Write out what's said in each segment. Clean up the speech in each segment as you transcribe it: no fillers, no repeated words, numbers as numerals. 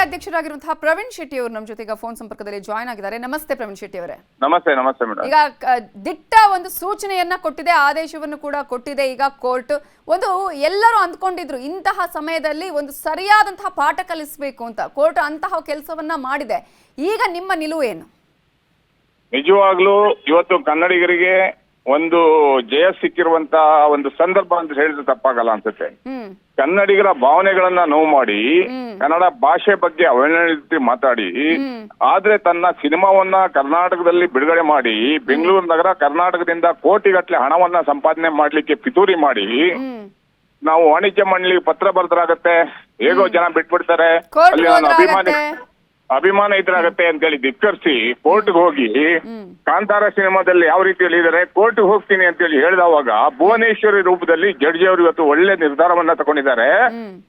ಅಧ್ಯಕ್ಷರಾಗಿರುವಂತಹ ಪ್ರವೀಣ್ ಶೆಟ್ಟಿ ಅವರು ನಮ್ಮ ಜೊತೆಗೆ ಫೋನ್ ಸಂಪರ್ಕದಲ್ಲಿ ಜಾಯ್ನ್ ಆಗಿದ್ದಾರೆ. ನಮಸ್ತೆ ಪ್ರವೀಣ್ ಶೆಟ್ಟಿ ಅವರೇ. ನಮಸ್ತೆ ನಮಸ್ತೆ ಮೇಡಮ್. ಈಗ ದಿಟ್ಟ ಒಂದು ಸೂಚನೆಯನ್ನ ಕೊಟ್ಟಿದೆ, ಆದೇಶವನ್ನು ಕೂಡ ಕೊಟ್ಟಿದೆ ಈಗ ಕೋರ್ಟ್. ಒಂದು ಎಲ್ಲರೂ ಅಂದ್ಕೊಂಡಿದ್ರು ಇಂತಹ ಸಮಯದಲ್ಲಿ ಒಂದು ಸರಿಯಾದಂತಹ ಪಾಠ ಕಲಿಸಬೇಕು ಅಂತ, ಕೋರ್ಟ್ ಅಂತಹ ಕೆಲಸವನ್ನ ಮಾಡಿದೆ. ಈಗ ನಿಮ್ಮ ನಿಲುವು ಏನು? ನಿಜವಾಗ್ಲೂ ಇವತ್ತು ಕನ್ನಡಿಗರಿಗೆ ಒಂದು ಜಯ ಸಿಕ್ಕಿರುವಂತ ಒಂದು ಸಂದರ್ಭ ಅಂತ ಹೇಳಿದ್ರೆ ತಪ್ಪಾಗಲ್ಲ ಅನ್ಸುತ್ತೆ. ಕನ್ನಡಿಗರ ಭಾವನೆಗಳನ್ನ ನೋವು ಮಾಡಿ, ಕನ್ನಡ ಭಾಷೆ ಬಗ್ಗೆ ಅವಹೇಳನ ಮಾತಾಡಿ, ಆದ್ರೆ ತನ್ನ ಸಿನಿಮಾವನ್ನ ಕರ್ನಾಟಕದಲ್ಲಿ ಬಿಡುಗಡೆ ಮಾಡಿ ಬೆಂಗಳೂರು ನಗರ ಕರ್ನಾಟಕದಿಂದ ಕೋಟಿಗಟ್ಟಲೆ ಹಣವನ್ನ ಸಂಪಾದನೆ ಮಾಡ್ಲಿಕ್ಕೆ ಪಿತೂರಿ ಮಾಡಿ ನಾವು ವಾಣಿಜ್ಯ ಮಂಡಳಿಗೆ ಪತ್ರ ಬರ್ದ್ರಾಗತ್ತೆ, ಹೇಗೋ ಜನ ಬಿಟ್ಬಿಡ್ತಾರೆ, ಅಲ್ಲಿ ನಾನು ಅಭಿಮಾನ ಇದ್ರಾಗತ್ತೆ ಅಂತ ಹೇಳಿ ಧಿಕ್ಕರಿಸಿ ಕೋರ್ಟ್ಗೆ ಹೋಗಿ ಕಾಂತಾರ ಸಿನಿಮಾದಲ್ಲಿ ಯಾವ ರೀತಿಯಲ್ಲಿ ಇದ್ದಾರೆ ಕೋರ್ಟ್ಗೆ ಹೋಗ್ತೀನಿ ಅಂತ ಹೇಳಿ ಹೇಳಿದವಾಗ ಭುವನೇಶ್ವರಿ ರೂಪದಲ್ಲಿ ಜಡ್ಜಿ ಅವರು ಇವತ್ತು ಒಳ್ಳೆ ನಿರ್ಧಾರವನ್ನ ತಗೊಂಡಿದ್ದಾರೆ.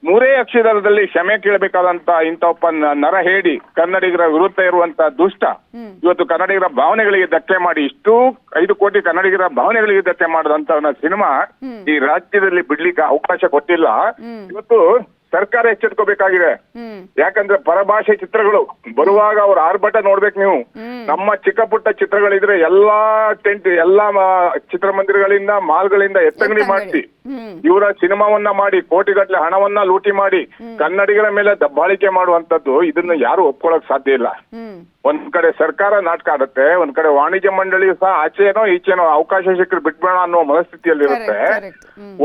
3 ಅಕ್ಷರದಲ್ಲಿ ಕ್ಷಮೆ ಕೇಳಬೇಕಾದಂತ ಇಂಥ ಒಬ್ಬ ನರ ಹೇಳಿ ಕನ್ನಡಿಗರ ವಿರುದ್ಧ ಇರುವಂತ ದುಷ್ಟ ಇವತ್ತು ಕನ್ನಡಿಗರ ಭಾವನೆಗಳಿಗೆ ಧಕ್ಕೆ ಮಾಡಿ ಇಷ್ಟು 5 ಕೋಟಿ ಕನ್ನಡಿಗರ ಭಾವನೆಗಳಿಗೆ ಧಕ್ಕೆ ಮಾಡಿದಂತ ಸಿನಿಮಾ ಈ ರಾಜ್ಯದಲ್ಲಿ ಬಿಡ್ಲಿಕ್ಕೆ ಅವಕಾಶ ಕೊಟ್ಟಿಲ್ಲ. ಇವತ್ತು ಸರ್ಕಾರ ಎಚ್ಚೆತ್ಕೋಬೇಕಾಗಿದೆ. ಯಾಕಂದ್ರೆ ಪರಭಾಷೆ ಚಿತ್ರಗಳು ಬರುವಾಗ ಅವ್ರ ಆರ್ಭಟ ನೋಡ್ಬೇಕು ನೀವು. ನಮ್ಮ ಚಿಕ್ಕ ಪುಟ್ಟ ಚಿತ್ರಗಳಿದ್ರೆ ಎಲ್ಲಾ ಎಲ್ಲಾ ಚಿತ್ರಮಂದಿರಗಳಿಂದ ಮಾಲ್ಗಳಿಂದ ಎತ್ತಂಗಡಿ ಮಾಡಿಸಿ ಇವರ ಸಿನಿಮಾವನ್ನ ಮಾಡಿ ಕೋಟಿಗಟ್ಟಲೆ ಹಣವನ್ನ ಲೂಟಿ ಮಾಡಿ ಕನ್ನಡಿಗರ ಮೇಲೆ ದಬ್ಬಾಳಿಕೆ ಮಾಡುವಂತದ್ದು ಇದನ್ನ ಯಾರು ಒಪ್ಕೊಳ್ಳಕ್ ಸಾಧ್ಯ ಇಲ್ಲ. ಒಂದ್ ಕಡೆ ಸರ್ಕಾರ ನಾಟಕ ಆಡುತ್ತೆ, ಒಂದ್ ಕಡೆ ವಾಣಿಜ್ಯ ಮಂಡಳಿ ಸಹ ಆಚೆನೋ ಈಚೆನೋ ಅವಕಾಶ ಸಿಕ್ಕರೆ ಬಿಟ್ಬೇಡ ಅನ್ನೋ ಮನಸ್ಥಿತಿಯಲ್ಲಿರುತ್ತೆ.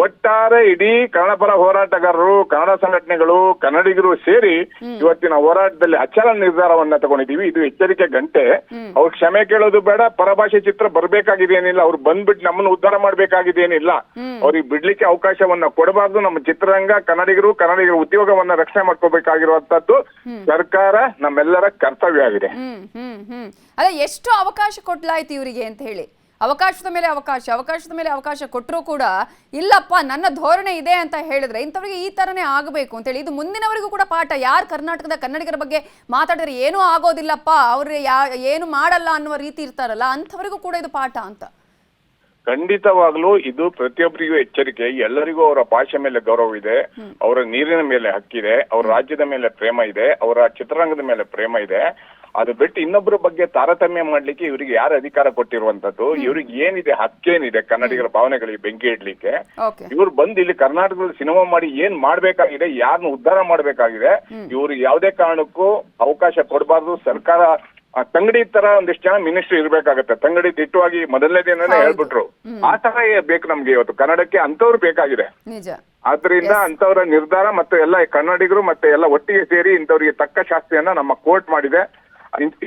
ಒಟ್ಟಾರೆ ಇಡೀ ಕನ್ನಡಪರ ಹೋರಾಟಗಾರರು, ಕನ್ನಡ ಸಂಘಟನೆಗಳು, ಕನ್ನಡಿಗರು ಸೇರಿ ಇವತ್ತಿನ ಹೋರಾಟದಲ್ಲಿ ಅಚಲ ನಿರ್ಧಾರವನ್ನ ತಗೊಂಡಿದೀವಿ. ಇದು ಎಚ್ಚರಿಕೆ ಗಂಟೆ. ಅವ್ರು ಕ್ಷಮೆ ಕೇಳೋದು ಬೇಡ, ಪರಭಾಷೆ ಚಿತ್ರ ಬರ್ಬೇಕಾಗಿದೇನಿಲ್ಲ, ಅವ್ರು ಬಂದ್ಬಿಟ್ಟು ನಮ್ಮನ್ನು ಉದ್ಧಾರ ಮಾಡ್ಬೇಕಾಗಿದೇನಿಲ್ಲ, ಅವ್ರಿಗೆ ಬಿಡ್ಲಿಕ್ಕೆ ಅವಕಾಶವನ್ನ ಕೊಡಬಾರ್ದು. ನಮ್ಮ ಚಿತ್ರರಂಗ, ಕನ್ನಡಿಗರ ಉದ್ಯೋಗವನ್ನ ರಕ್ಷಣೆ ಮಾಡ್ಕೋಬೇಕಾಗಿರುವಂತದ್ದು ಸರ್ಕಾರ ನಮ್ಮೆಲ್ಲರ ಕರ್ತವ್ಯ ಆಗಿದೆ. ಅದೇ ಎಷ್ಟು ಅವಕಾಶ ಕೊಡ್ಲಾಯ್ತು ಇವರಿಗೆ ಅಂತ ಹೇಳಿ, ಅವಕಾಶದ ಮೇಲೆ ಅವಕಾಶ ಕೊಟ್ಟರು ಕೂಡ ಇಲ್ಲಪ್ಪ ನನ್ನ ಧೋರಣೆ ಇದೆ ಅಂತ ಹೇಳಿದ್ರೆ ಇಂಥವ್ರಿಗೆ ಈ ತರನೇ ಆಗಬೇಕು ಅಂತ ಹೇಳಿ ಇದು ಮುಂದಿನವರಿಗೂ ಕೂಡ ಪಾಠ. ಯಾರು ಕರ್ನಾಟಕದ ಕನ್ನಡಿಗರ ಬಗ್ಗೆ ಮಾತಾಡಿದ್ರೆ ಏನೂ ಆಗೋದಿಲ್ಲಪ್ಪ, ಅವ್ರು ಏನು ಮಾಡಲ್ಲ ಅನ್ನುವ ರೀತಿ ಇರ್ತಾರಲ್ಲ, ಅಂಥವರಿಗೂ ಕೂಡ ಇದು ಪಾಠ ಅಂತ. ಖಂಡಿತವಾಗ್ಲೂ ಇದು ಪ್ರತಿಯೊಬ್ಬರಿಗೂ ಎಚ್ಚರಿಕೆ. ಎಲ್ಲರಿಗೂ ಅವರ ಭಾಷೆ ಮೇಲೆ ಗೌರವ ಇದೆ, ಅವರ ನೀರಿನ ಮೇಲೆ ಹಕ್ಕಿದೆ, ಅವರ ರಾಜ್ಯದ ಮೇಲೆ ಪ್ರೇಮ ಇದೆ, ಅವರ ಚಿತ್ರರಂಗದ ಮೇಲೆ ಪ್ರೇಮ ಇದೆ. ಅದು ಬಿಟ್ಟು ಇನ್ನೊಬ್ಬರ ಬಗ್ಗೆ ತಾರತಮ್ಯ ಮಾಡ್ಲಿಕ್ಕೆ ಇವರಿಗೆ ಯಾರು ಅಧಿಕಾರ ಕೊಟ್ಟಿರುವಂತದ್ದು? ಇವ್ರಿಗೆ ಏನಿದೆ, ಹಕ್ಕೇನಿದೆ ಕನ್ನಡಿಗರ ಭಾವನೆಗಳಿಗೆ ಬೆಂಕಿ ಇಡ್ಲಿಕ್ಕೆ? ಇವ್ರು ಬಂದು ಇಲ್ಲಿ ಕರ್ನಾಟಕದಲ್ಲಿ ಸಿನಿಮಾ ಮಾಡಿ ಏನ್ ಮಾಡ್ಬೇಕಾಗಿದೆ, ಯಾರನ್ನ ಉದ್ಧಾರ ಮಾಡ್ಬೇಕಾಗಿದೆ, ಇವ್ರಿಗೆ ಯಾವುದೇ ಕಾರಣಕ್ಕೂ ಅವಕಾಶ ಕೊಡಬಾರ್ದು. ಸರ್ಕಾರ ತಂಗಡಿ ತರ ಒಂದಿಷ್ಟು ಜನ ಮಿನಿಸ್ಟ್ರಿ ಇರ್ಬೇಕಾಗತ್ತೆ. ತಂಗಡಿ ದಿಟ್ಟವಾಗಿ ಮೊದಲನೇ ದಿನನೇ ಹೇಳ್ಬಿಟ್ರು. ಆ ತರ ಬೇಕು ನಮ್ಗೆ ಇವತ್ತು ಕನ್ನಡಕ್ಕೆ, ಅಂತವ್ರು ಬೇಕಾಗಿದೆ. ಆದ್ರಿಂದ ಅಂತವರ ನಿರ್ಧಾರ ಮತ್ತೆ ಎಲ್ಲ ಕನ್ನಡಿಗರು ಮತ್ತೆ ಎಲ್ಲ ಒಟ್ಟಿಗೆ ಸೇರಿ ಇಂಥವ್ರಿಗೆ ತಕ್ಕ ಶಾಸ್ತಿಯನ್ನ ನಮ್ಮ ಕೋರ್ಟ್ ಮಾಡಿದೆ.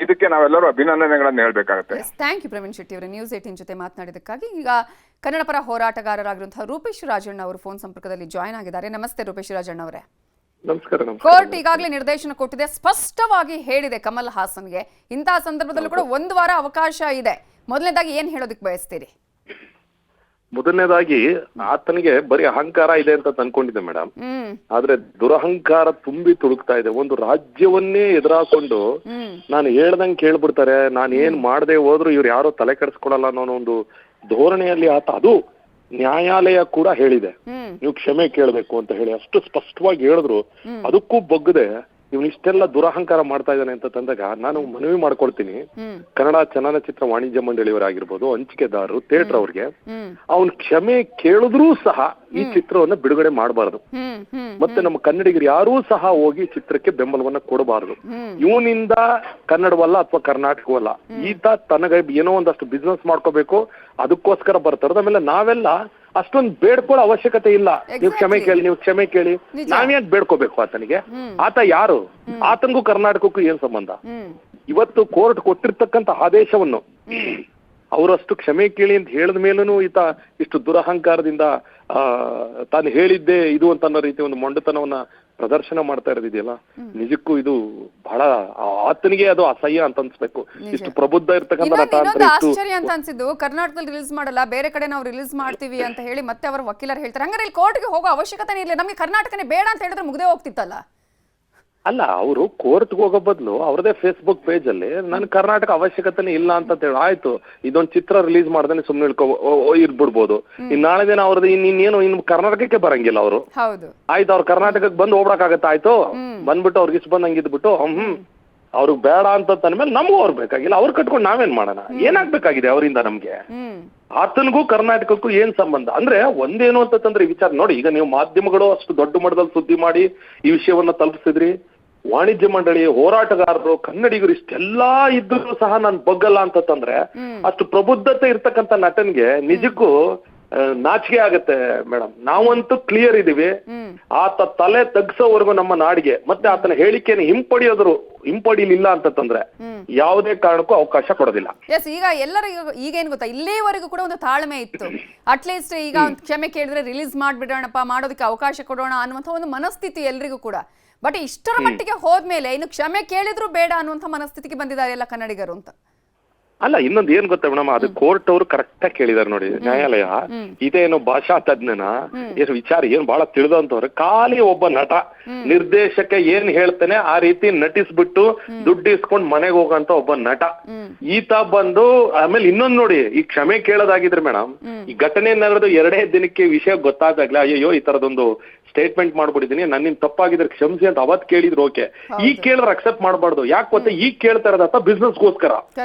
ಇದಕ್ಕೆ ನಾವೆಲ್ಲರೂ ಅಭಿನಂದನೆಗಳನ್ನ ಹೇಳ್ಬೇಕಾಗುತ್ತೆ. ಥ್ಯಾಂಕ್ ಯು ಪ್ರವೀಣ್ ಶೆಟ್ಟಿ ಅವರು ನ್ಯೂಸ್ 18 ಜೊತೆ ಮಾತನಾಡಿದಕ್ಕಾಗಿ. ಈಗ ಕನ್ನಡ ಪರ ಹೋರಾಟಗಾರರಾಗಿರುವಂತಹ ರೂಪೇಶ್ ರಾಜಣ್ಣ ಅವರು ಫೋನ್ ಸಂಪರ್ಕದಲ್ಲಿ ಜಾಯ್ನ್ ಆಗಿದ್ದಾರೆ. ನಮಸ್ತೆ ರೂಪೇಶ್ ರಾಜಣ್ಣ ಅವರೇ. ನಮಸ್ಕಾರ. ಕೋರ್ಟ್ ಈಗಾಗಲೇ ನಿರ್ದೇಶನ ಕೊಟ್ಟಿದೆ, ಸ್ಪಷ್ಟವಾಗಿ ಹೇಳಿದೆ ಕಮಲ್ ಹಾಸನ್ಗೆ ಇಂತಹ ಸಂದರ್ಭದಲ್ಲೂ ಕೂಡ 1 ವಾರ ಅವಕಾಶ ಇದೆ. ಮೊದಲನೇದಾಗಿ ಏನ್ ಹೇಳೋದಕ್ಕೆ ಬಯಸ್ತೀರಿ? ಮೊದಲನೇದಾಗಿ ಆತನಿಗೆ ಬರೀ ಅಹಂಕಾರ ಇದೆ ಅಂತ ಅನ್ಕೊಂಡಿದ್ದೆ ಮೇಡಮ್. ಆದ್ರೆ ದುರಹಂಕಾರ ತುಂಬಿ ತುಳುಕ್ತಾ ಇದೆ. ಒಂದು ರಾಜ್ಯವನ್ನೇ ಎದುರಾಕೊಂಡು ನಾನು ಹೇಳ್ದಂಗೆ ಕೇಳ್ಬಿಡ್ತಾರೆ, ನಾನು ಏನ್ ಮಾಡದೆ ಹೋದ್ರು ಇವ್ರು ಯಾರೋ ತಲೆ ಕೆಡಿಸ್ಕೊಳಲ್ಲ ಅನ್ನೋ ಒಂದು ಧೋರಣೆಯಲ್ಲಿ ಆತ, ಅದು ನ್ಯಾಯಾಲಯ ಕೂಡ ಹೇಳಿದೆ ನೀವು ಕ್ಷಮೆ ಕೇಳಬೇಕು ಅಂತ ಹೇಳಿ, ಅಷ್ಟು ಸ್ಪಷ್ಟವಾಗಿ ಹೇಳಿದ್ರು. ಅದಕ್ಕೂ ಬಗ್ಗದೆ ಇವನು ಇಷ್ಟೆಲ್ಲ ದುರಹಂಕಾರ ಮಾಡ್ತಾ ಇದ್ದಾನೆ ಅಂತ ತಂದಾಗ ನಾನು ಮನವಿ ಮಾಡ್ಕೊಳ್ತೀನಿ, ಕನ್ನಡ ಚಲನಚಿತ್ರ ವಾಣಿಜ್ಯ ಮಂಡಳಿಯವರಾಗಿರ್ಬೋದು, ಹಂಚಿಕೆದಾರರು, ಥಿಯೇಟರ್ ಅವ್ರಿಗೆ ಅವನ್ ಕ್ಷಮೆ ಕೇಳಿದ್ರೂ ಸಹ ಈ ಚಿತ್ರವನ್ನ ಬಿಡುಗಡೆ ಮಾಡಬಾರದು. ಮತ್ತೆ ನಮ್ಮ ಕನ್ನಡಿಗರು ಯಾರೂ ಸಹ ಹೋಗಿ ಚಿತ್ರಕ್ಕೆ ಬೆಂಬಲವನ್ನ ಕೊಡಬಾರದು. ಇವನಿಂದ ಕನ್ನಡವಲ್ಲ ಅಥವಾ ಕರ್ನಾಟಕವಲ್ಲ, ಈತ ತನಗ ಏನೋ ಒಂದಷ್ಟು ಬಿಸ್ನೆಸ್ ಮಾಡ್ಕೋಬೇಕು, ಅದಕ್ಕೋಸ್ಕರ ಬರ್ತಾರ. ಆಮೇಲೆ ನಾವೆಲ್ಲ ಅಷ್ಟೊಂದು ಬೇಡ್ಕೊಳ್ಳೋ ಅವಶ್ಯಕತೆ ಇಲ್ಲ. ನೀವು ಕ್ಷಮೆ ಕೇಳಿ ನಾವ್ಯಾಕೆ ಬೇಡ್ಕೋಬೇಕು ಆತನಿಗೆ? ಆತ ಯಾರು? ಆತನಿಗೂ ಕರ್ನಾಟಕಕ್ಕೂ ಏನ್ ಸಂಬಂಧ? ಇವತ್ತು ಕೋರ್ಟ್ ಕೊಟ್ಟಿರ್ತಕ್ಕಂಥ ಆದೇಶವನ್ನು ಅವರಷ್ಟು ಕ್ಷಮೆ ಕೇಳಿ ಅಂತ ಹೇಳಿದ ಮೇಲೂ ಈತ ಇಷ್ಟು ದುರಹಂಕಾರದಿಂದ ತಾನು ಹೇಳಿದ್ದೆ ಇದು ಅಂತ ಅನ್ನೋ ರೀತಿ ಒಂದು ಮೊಂಡತನವನ್ನ ಪ್ರದರ್ಶನ ಮಾಡ್ತಾ ಇರೋದಿದೆಯಲ್ಲ, ನಿಜಕ್ಕೂ ಇದು ಬಹಳ ಆತನಿಗೆ ಅದು ಅಸಹ್ಯ ಅಂತ ಅನ್ಸ್ಬೇಕು. ಇಷ್ಟು ಪ್ರಬುದ್ಧ ಇರ್ತಕ್ಕಂಥ ಆಶ್ಚರ್ಯ ಅಂತ ಅನ್ಸಿದ್ದು, ಕರ್ನಾಟಕದಲ್ಲಿ ರಿಲೀಸ್ ಮಾಡಲ್ಲ, ಬೇರೆ ಕಡೆ ನಾವು ರಿಲೀಸ್ ಮಾಡ್ತೀವಿ ಅಂತ ಹೇಳಿ ಮತ್ತೆ ಅವರ ವಕೀಲರು ಹೇಳ್ತಾರೆ. ಹಂಗಾರೆ ಇಲ್ಲಿ ಕೋರ್ಟ್ಗೆ ಹೋಗೋ ಅವಶ್ಯಕತೆ ಇಲ್ಲ, ನಮಗೆ ಕರ್ನಾಟಕನೇ ಬೇಡ ಅಂತ ಹೇಳಿದ್ರೆ ಮುಗ್ದೇ ಹೋಗ್ತಿತ್ತಲ್ಲ. ಅಲ್ಲ, ಅವರು ಕೋರ್ಟ್ಗೆ ಹೋಗೋ ಬದಲು ಅವ್ರದೇ ಫೇಸ್ಬುಕ್ ಪೇಜ್ ಅಲ್ಲಿ ನನ್ ಕರ್ನಾಟಕ ಅವಶ್ಯಕತೆನೇ ಇಲ್ಲ ಅಂತ ಹೇಳಿ ಆಯ್ತು, ಇದೊಂದು ಚಿತ್ರ ರಿಲೀಸ್ ಮಾಡ್ದೇನೆ ಸುಮ್ನೆ ಇರ್ಬಿಡ್ಬೋದು. ಇನ್ ನಾಳೆ ದಿನ ಅವ್ರದ್ದು ಇನ್ನೇನು ಇನ್ನು ಕರ್ನಾಟಕಕ್ಕೆ ಬರಂಗಿಲ್ಲ ಅವರು. ಆಯ್ತು, ಅವ್ರ ಕರ್ನಾಟಕಕ್ಕೆ ಬಂದು ಹೋಗ್ಬೇಕಾಗತ್ತ, ಆಯ್ತು ಬಂದ್ಬಿಟ್ಟು ಅವ್ರಿಗೆ ಇಷ್ಟ ಬಂದಂಗೆ ಇದ್ಬಿಟ್ಟು ಅವ್ರಿಗೆ ಬೇಡ ಅಂತ ಅಂದ್ಮೇಲೆ ನಮಗೂ ಅವ್ರು ಬೇಕಾಗಿಲ್ಲ, ಅವ್ರು ಕಟ್ಕೊಂಡು ನಾವೇನ್ ಮಾಡೋಣ? ಏನಾಗ್ಬೇಕಾಗಿದೆ ಅವರಿಂದ ನಮ್ಗೆ? ಆತನಿಗೂ ಕರ್ನಾಟಕಕ್ಕೂ ಏನ್ ಸಂಬಂಧ? ಅಂದ್ರೆ ಒಂದೇನು ಅಂತಂದ್ರೆ ಈ ವಿಚಾರ ನೋಡಿ, ಈಗ ನೀವು ಮಾಧ್ಯಮಗಳು ಅಷ್ಟು ದೊಡ್ಡ ಮಟ್ಟದಲ್ಲಿ ಸುದ್ದಿ ಮಾಡಿ ಈ ವಿಷಯವನ್ನ ತಲುಪಿಸಿದ್ರಿ, ವಾಣಿಜ್ಯ ಮಂಡಳಿ, ಹೋರಾಟಗಾರರು, ಕನ್ನಡಿಗರು ಇಷ್ಟೆಲ್ಲಾ ಇದ್ದರೂ ಸಹ ನಾನು ಬಗ್ಗಲ್ಲ ಅಂತಂದ್ರೆ ಅಷ್ಟು ಪ್ರಬುದ್ಧತೆ ಇರ್ತಕ್ಕಂಥ ನಟನ್ಗೆ ನಿಜಕ್ಕೂ ನಾಚಿಕೆ ಆಗತ್ತೆ ಮೇಡಮ್. ನಾವಂತೂ ಕ್ಲಿಯರ್ ಇದೀವಿ, ಆತ ತಲೆ ತಗ್ಸೋವರೆಗೂ ನಮ್ಮ ನಾಡಿಗೆ ಮತ್ತೆ ಆತನ ಹೇಳಿಕೆಯನ್ನು ಹಿಂಪಡಿಲಿಲ್ಲ ಅಂತಂದ್ರೆ ಯಾವುದೇ ಕಾರಣಕ್ಕೂ ಅವಕಾಶ ಕೊಡೋದಿಲ್ಲ. ಎಸ್, ಈಗ ಎಲ್ಲರಿಗೂ ಈಗ ಏನ್ ಗೊತ್ತಾ, ಇಲ್ಲಿವರೆಗೂ ಕೂಡ ಒಂದು ತಾಳ್ಮೆ ಇತ್ತು. ಅಟ್ಲೀಸ್ಟ್ ಈಗ ಒಂದು ಕ್ಷಮೆ ಕೇಳಿದ್ರೆ ರಿಲೀಸ್ ಮಾಡ್ಬಿಡೋಣಪ್ಪ, ಮಾಡೋದಕ್ಕೆ ಅವಕಾಶ ಕೊಡೋಣ ಅನ್ನುವಂಥ ಒಂದು ಮನಸ್ಥಿತಿ ಎಲ್ರಿಗೂ ಕೂಡ. ಬಟ್ ಇಷ್ಟರ ಮಟ್ಟಿಗೆ ಹೋದ್ಮೇಲೆ ಇನ್ನು ಕ್ಷಮೆ ಕೇಳಿದ್ರು ಬೇಡ ಅನ್ನುವಂಥ ಮನಸ್ಥಿತಿಗೆ ಬಂದಿದ್ದಾರೆ ಎಲ್ಲ ಕನ್ನಡಿಗರು ಅಂತ. ಅಲ್ಲ, ಇನ್ನೊಂದು ಏನ್ ಗೊತ್ತಾ ಮೇಡಮ್, ಅದು ಕೋರ್ಟ್ ಅವರು ಕರೆಕ್ಟ್ ಆಗಿ ಕೇಳಿದಾರೆ ನೋಡಿ, ನ್ಯಾಯಾಲಯ ಇದೇನು ಭಾಷಾ ತಜ್ಞನ ಏನು ವಿಚಾರ ಏನ್ ಬಹಳ ತಿಳಿದಂತವ್ರೆ, ಖಾಲಿ ಒಬ್ಬ ನಟ ನಿರ್ದೇಶಕ ಏನ್ ಹೇಳ್ತಾನೆ ಆ ರೀತಿ ನಟಿಸ್ಬಿಟ್ಟು ದುಡ್ಡು ಇಸ್ಕೊಂಡ್ ಮನೆಗೆ ಹೋಗಂತ ಒಬ್ಬ ನಟ ಈತ ಬಂದು ಆಮೇಲೆ ಇನ್ನೊಂದ್ ನೋಡಿ, ಈ ಕ್ಷಮೆ ಕೇಳೋದಾಗಿದ್ರೆ ಮೇಡಮ್, ಈ ಘಟನೆ ನಡೆದು 2 ದಿನಕ್ಕೆ ವಿಷಯ ಗೊತ್ತಾದಾಗ್ಲೇ ಅಯ್ಯೋ ಈ ತರದೊಂದು ಸ್ಟೇಟ್ಮೆಂಟ್ ಮಾಡ್ಬಿಟ್ಟಿದೀನಿ, ನನ್ನಿಂದ ತಪ್ಪಾಗಿದ್ರೆ ಕ್ಷಮಿಸಿ ಅಂತ ಅವತ್ ಕೇಳಿದ್ರು ಓಕೆ, ಈಗ ಕೇಳಿದ್ರೆ ಅಕ್ಸೆಪ್ಟ್ ಮಾಡಬಾರ್ದು. ಯಾಕೆ ಗೊತ್ತಾ, ಈಗ ಕೇಳ್ತಾ ಇರೋದತ್ತ ಬಿಸ್ನೆಸ್ಗೋಸ್ಕರ.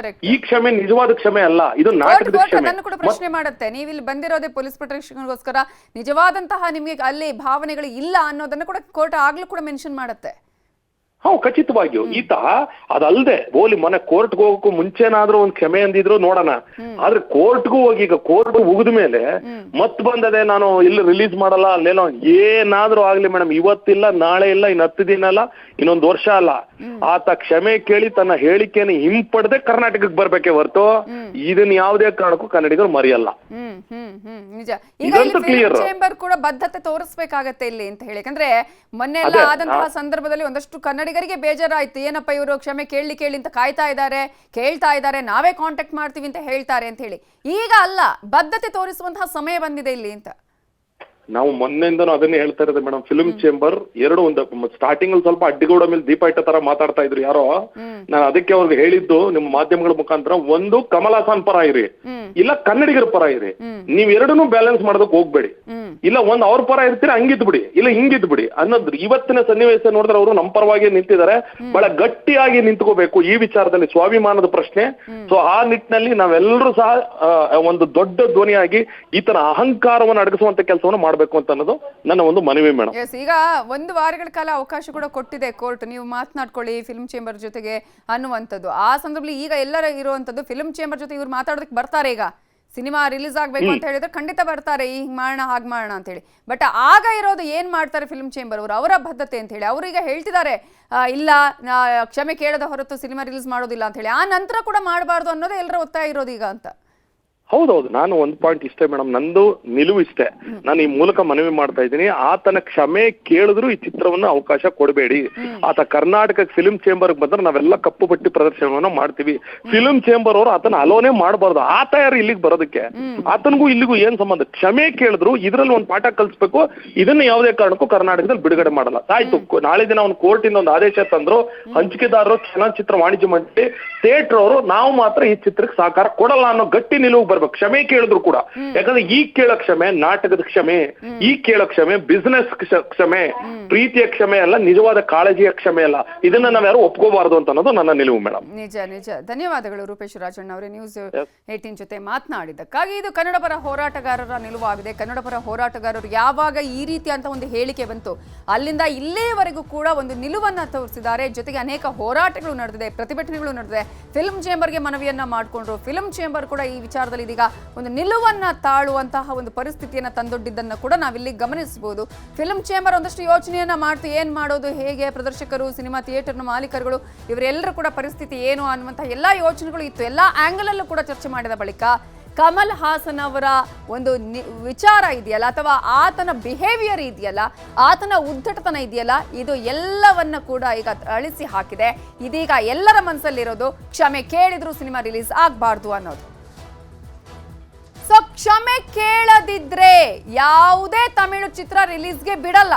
ಈ ಕ್ಷಮೆ ನಿಜವಾದ ಕ್ಷಮೆ ಅಲ್ಲ, ಇದು ನಾಟಕದ ಕ್ಷಮೆ. ಕೂಡ ಪ್ರಶ್ನೆ ಮಾಡುತ್ತೆ, ನೀವು ಇಲ್ಲಿ ಬಂದಿರೋದೇ ಪೊಲೀಸ್ ಪ್ರೊಟೆಕ್ಷನ್ಗೋಸ್ಕರ, ನಿಜವಾದಂತಹ ನಿಮ್ಗೆ ಅಲ್ಲಿ ಭಾವನೆಗಳು ಇಲ್ಲ ಅನ್ನೋದನ್ನ ಕೂಡ ಕೋರ್ಟ್ ಆಗ್ಲೂ ಕೂಡ ಮೆನ್ಷನ್ ಮಾಡುತ್ತೆ. ಖಚಿತವಾಗಿಯೂ ಈತ ಅದಲ್ದೆ ಓಲಿ ಮೊನ್ನೆ ಕೋರ್ಟ್ಗೆ ಹೋಗಕ್ಕೂ ಮುಂಚೆನಾದ್ರೂ ಒಂದ್ ಕ್ಷಮೆ ಅಂದಿದ್ರು ನೋಡೋಣ, ಆದ್ರೆ ಕೋರ್ಟ್ಗೂ ಹೋಗಿ ಈಗ ಕೋರ್ಟ್ ಮುಗಿದ ಮೇಲೆ ಮತ್ ಬಂದದೆ ನಾನು ಇಲ್ಲಿ ರಿಲೀಸ್ ಮಾಡಲ್ಲ ಅಲ್ಲೇನೋ ಏನಾದ್ರೂ ಆಗ್ಲಿ ಮೇಡಮ್, ಇವತ್ತಿಲ್ಲ ನಾಳೆ ಇಲ್ಲ, ಇನ್ 10 ದಿನ ಅಲ್ಲ, ಇನ್ನೊಂದು ವರ್ಷ ಅಲ್ಲ, ಆತ ಕ್ಷಮೆ ಕೇಳಿ ತನ್ನ ಹೇಳಿಕೆಯನ್ನು ಹಿಂಪಡದೆ ಕರ್ನಾಟಕಕ್ಕೆ ಬರ್ಬೇಕೆ ಹೊರತು ಇದನ್ನ ಯಾವುದೇ ಕಾರಣಕ್ಕೂ ಕನ್ನಡಿಗರು ಮರೆಯಲ್ಲ. ನಿಜ. ಈಗ ಚೇಂಬರ್ ಕೂಡ ಬದ್ಧತೆ ತೋರಿಸ್ಬೇಕಾಗತ್ತೆ ಇಲ್ಲಿ ಅಂತ ಹೇಳಿ, ಯಾಕಂದ್ರೆ ಮೊನ್ನೆ ಎಲ್ಲ ಆದಂತಹ ಸಂದರ್ಭದಲ್ಲಿ ಒಂದಷ್ಟು ಕನ್ನಡಿಗರಿಗೆ ಬೇಜಾರಾಯ್ತು, ಏನಪ್ಪ ಇವರು ಕ್ಷಮೆ ಕೇಳಿ ಅಂತ ಕಾಯ್ತಾ ಇದ್ದಾರೆ, ಕೇಳ್ತಾ ಇದ್ದಾರೆ, ನಾವೇ ಕಾಂಟ್ಯಾಕ್ಟ್ ಮಾಡ್ತೀವಿ ಅಂತ ಹೇಳ್ತಾರೆ ಅಂತ ಹೇಳಿ. ಈಗ ಅಲ್ಲ, ಬದ್ಧತೆ ತೋರಿಸುವಂತಹ ಸಮಯ ಬಂದಿದೆ ಇಲ್ಲಿ ಅಂತ. ನಾವು ಮೊನ್ನೆಯಿಂದನೂ ಅದನ್ನೇ ಹೇಳ್ತಾ ಇರೋದು ಮೇಡಮ್. ಫಿಲ್ಮ್ ಚೇಂಬರ್ ಒಂದು ಸ್ಟಾರ್ಟಿಂಗ್ ಅಲ್ಲಿ ಸ್ವಲ್ಪ ಅಡ್ಡಿಗೌಡ ಮೇಲೆ ದೀಪ ಇಟ್ಟ ತರ ಮಾತಾಡ್ತಾ ಇದ್ರು ಯಾರೋ, ನಾನು ಅದಕ್ಕೆ ಅವ್ರಿಗೆ ಹೇಳಿದ್ದು ನಿಮ್ಮ ಮಾಧ್ಯಮಗಳ ಮುಖಾಂತರ, ಒಂದು ಕಮಲ್ ಹಾಸನ್ ಪರ ಇರಿ, ಇಲ್ಲ ಕನ್ನಡಿಗರ ಪರ ಇರಿ, ನೀವ್ ಎರಡನ್ನೂ ಬ್ಯಾಲೆನ್ಸ್ ಮಾಡೋದಕ್ಕೆ ಹೋಗ್ಬೇಡಿ. ಇಲ್ಲ ಒಂದ್ ಅವ್ರ ಪರ ಇರ್ತೀರಿ ಹಂಗಿದ್ ಬಿಡಿ, ಇಲ್ಲ ಹಿಂಗಿದ್ ಬಿಡಿ ಅನ್ನೋದು. ಇವತ್ತಿನ ಸನ್ನಿವೇಶ ನೋಡಿದ್ರೆ ಅವರು ನಮ್ಮ ಪರವಾಗಿ ನಿಂತಿದ್ದಾರೆ, ಬಹಳ ಗಟ್ಟಿಯಾಗಿ ನಿಂತ್ಕೋಬೇಕು ಈ ವಿಚಾರದಲ್ಲಿ, ಸ್ವಾಭಿಮಾನದ ಪ್ರಶ್ನೆ. ಸೊ ಆ ನಿಟ್ಟಿನಲ್ಲಿ ನಾವೆಲ್ಲರೂ ಸಹ ಒಂದು ದೊಡ್ಡ ಧ್ವನಿಯಾಗಿ ಈತನ ಅಹಂಕಾರವನ್ನು ಅಡಗಿಸುವಂತ ಕೆಲಸವನ್ನು ಮಾಡಬೇಕು ಅಂತ ಅನ್ನೋದು ನನ್ನ ಒಂದು ಮನವಿ ಮೇಡಮ್. ಈಗ 1 ವಾರಗಳ ಕಾಲ ಅವಕಾಶ ಕೂಡ ಕೊಟ್ಟಿದೆ ಕೋರ್ಟ್, ನೀವು ಮಾತನಾಡ್ಕೊಳ್ಳಿ ಫಿಲ್ಮ್ ಚೇಂಬರ್ ಜೊತೆಗೆ ಅನ್ನುವಂಥದ್ದು. ಆ ಸಂದರ್ಭದಲ್ಲಿ ಈಗ ಎಲ್ಲರ ಇರುವಂತದ್ದು ಫಿಲ್ಮ್ ಚೇಂಬರ್ ಜೊತೆ ಇವ್ರು ಮಾತಾಡೋದಕ್ಕೆ ಬರ್ತಾರೆ. ಈಗ ಸಿನಿಮಾ ರಿಲೀಸ್ ಆಗ್ಬೇಕು ಅಂತ ಹೇಳಿದ್ರೆ ಖಂಡಿತ ಬರ್ತಾರೆ, ಹಿಂಗ್ ಮಾಡೋಣ ಹಾಗೆ ಮಾಡೋಣ ಅಂತ ಹೇಳಿ. ಬಟ್ ಆಗ ಇರೋದು ಏನ್ ಮಾಡ್ತಾರೆ ಫಿಲ್ಮ್ ಚೇಂಬರ್ ಅವರು, ಅವರ ಬದ್ಧತೆ ಅಂತ ಹೇಳಿ ಅವ್ರೀಗ ಹೇಳ್ತಿದ್ದಾರೆ, ಇಲ್ಲ ಕ್ಷಮೆ ಕೇಳದ ಹೊರತು ಸಿನಿಮಾ ರಿಲೀಸ್ ಮಾಡೋದಿಲ್ಲ ಅಂತ ಹೇಳಿ. ಆ ನಂತರ ಕೂಡ ಮಾಡಬಾರ್ದು ಅನ್ನೋದೇ ಎಲ್ಲರ ಒತ್ತಾಯ ಇರೋದು ಈಗ ಅಂತ. ಹೌದೌದು, ನಾನು ಒಂದು ಪಾಯಿಂಟ್ ಇಷ್ಟೇ ಮೇಡಮ್, ನಂದು ನಿಲುವು ಇಷ್ಟೇ. ನಾನು ಈ ಮೂಲಕ ಮನವಿ ಮಾಡ್ತಾ ಇದ್ದೀನಿ, ಆತನ ಕ್ಷಮೆ ಕೇಳಿದ್ರು ಈ ಚಿತ್ರವನ್ನು ಅವಕಾಶ ಕೊಡಬೇಡಿ. ಆತ ಕರ್ನಾಟಕ ಫಿಲ್ಮ್ ಚೇಂಬರ್ ಬಂದ್ರೆ ನಾವೆಲ್ಲ ಕಪ್ಪು ಪಟ್ಟಿ ಪ್ರದರ್ಶನವನ್ನ ಮಾಡ್ತೀವಿ. ಫಿಲ್ಮ್ ಚೇಂಬರ್ ಅವರು ಆತನ ಅಲೋನೆ ಮಾಡಬಾರ್ದು. ಆತ ಯಾರು ಇಲ್ಲಿಗೆ ಬರೋದಕ್ಕೆ? ಆತನಿಗೂ ಇಲ್ಲಿಗೂ ಏನ್ ಸಂಬಂಧ? ಕ್ಷಮೆ ಕೇಳಿದ್ರು ಇದರಲ್ಲಿ ಒಂದು ಪಾಠ ಕಲಿಸ್ಬೇಕು. ಇದನ್ನ ಯಾವುದೇ ಕಾರಣಕ್ಕೂ ಕರ್ನಾಟಕದಲ್ಲಿ ಬಿಡುಗಡೆ ಮಾಡಲ್ಲ. ಆಯ್ತು, ನಾಳೆ ದಿನ ಒಂದು ಕೋರ್ಟ್ ಇಂದ ಒಂದು ಆದೇಶ ತಂದ್ರು, ಹಂಚಿಕೆದಾರರು, ಚಲನಚಿತ್ರ ವಾಣಿಜ್ಯ ಮಂಡಳಿ, ಥಿಯೇಟರ್ ಅವರು, ನಾವು ಮಾತ್ರ ಈ ಚಿತ್ರಕ್ಕೆ ಸಹಕಾರ ಕೊಡಲ್ಲ ಅನ್ನೋ ಗಟ್ಟಿ ನಿಲುವು ಬರ್ಬೇಕು. ಕ್ಷಮೆ ಕೇಳಿದ್ರು ಕೂಡ, ಯಾಕಂದ್ರೆ ಈ ಕೇಳೋ ಕ್ಷಮೆ ನಾಟಕದ ಕ್ಷಮೆ, ಈ ಕೇಳೋ ಕ್ಷಮೆ ಬಿಸ್ನೆಸ್ ಕ್ಷಮೆ, ಪ್ರೀತಿಯ ಕ್ಷಮೆ ಅಲ್ಲ, ನಿಜವಾದ ಕಾಳಜಿಯ ಕ್ಷಮೆ ಅಲ್ಲ. ಇದನ್ನ ನಾವ್ಯಾರು ಒಪ್ಕೋಬಾರದು ಅಂತ ಅನ್ನೋದು ನನ್ನ ನಿಲುವು ಮೇಡಮ್. ನಿಜ ನಿಜ. ಧನ್ಯವಾದಗಳು ರೂಪೇಶ್ ರಾಜಣ್ಣ ಅವರೇ, ನ್ಯೂಸ್ 18 ಜೊತೆ ಮಾತನಾಡಿದ್ದಕ್ಕಾಗಿ. ಇದು ಕನ್ನಡ ಪರ ಹೋರಾಟಗಾರರ ನಿಲುವಾಗಿದೆ. ಕನ್ನಡ ಪರ ಹೋರಾಟಗಾರರು ಯಾವಾಗ ಈ ರೀತಿ ಅಂತ ಒಂದು ಹೇಳಿಕೆ ಬಂತು, ಅಲ್ಲಿಂದ ಇಲ್ಲೇವರೆಗೂ ಕೂಡ ಒಂದು ನಿಲುವನ್ನ ತೋರಿಸಿದ್ದಾರೆ. ಜೊತೆಗೆ ಅನೇಕ ಹೋರಾಟಗಳು ನಡೆದಿದೆ, ಪ್ರತಿಭಟನೆಗಳು ನಡೆದಿದೆ. ಫಿಲ್ಮ್ ಚೇಂಬರ್ಗೆ ಮನವಿಯನ್ನ ಮಾಡಿಕೊಂಡ್ರು. ಫಿಲ್ಮ್ ಚೇಂಬರ್ ಕೂಡ ಈ ವಿಚಾರದಲ್ಲಿ ಇದೀಗ ಒಂದು ನಿಲುವನ್ನ ತಾಳುವಂತಹ ಒಂದು ಪರಿಸ್ಥಿತಿಯನ್ನ ತಂದೊಡ್ಡಿದ್ದನ್ನ ಕೂಡ ನಾವಿಲ್ಲಿ ಗಮನಿಸಬಹುದು. ಫಿಲ್ಮ್ ಚೇಂಬರ್ ಒಂದಷ್ಟು ಯೋಚನೆಯನ್ನ ಮಾಡ್ತು, ಏನ್ ಮಾಡೋದು, ಹೇಗೆ, ಪ್ರದರ್ಶಕರು, ಸಿನಿಮಾ ಥಿಯೇಟರ್ನ ಮಾಲೀಕರುಗಳು ಇವರೆಲ್ಲರೂ ಕೂಡ ಪರಿಸ್ಥಿತಿ ಏನು ಅನ್ನುವಂತಹ ಎಲ್ಲಾ ಯೋಚನೆಗಳು ಇತ್ತು. ಎಲ್ಲಾ ಆಂಗಲ್ ಅಲ್ಲೂ ಕೂಡ ಚರ್ಚೆ ಮಾಡಿದ ಬಳಿಕ ಕಮಲ್ ಹಾಸನ್ ಅವರ ಒಂದು ವಿಚಾರ ಇದೆಯಲ್ಲ, ಅಥವಾ ಆತನ ಬಿಹೇವಿಯರ್ ಇದೆಯಲ್ಲ, ಆತನ ಉದ್ದಟತನ ಇದೆಯಲ್ಲ, ಇದು ಎಲ್ಲವನ್ನ ಕೂಡ ಈಗ ಅಳಿಸಿ ಹಾಕಿದೆ. ಇದೀಗ ಎಲ್ಲರ ಮನಸ್ಸಲ್ಲಿರೋದು ಕ್ಷಮೆ ಕೇಳಿದ್ರು ಸಿನಿಮಾ ರಿಲೀಸ್ ಆಗಬಾರ್ದು ಅನ್ನೋದು. ಸೊ ಕ್ಷಮೆ ಕೇಳದಿದ್ರೆ ಯಾವುದೇ ತಮಿಳು ಚಿತ್ರ ರಿಲೀಸ್ಗೆ ಬಿಡಲ್ಲ.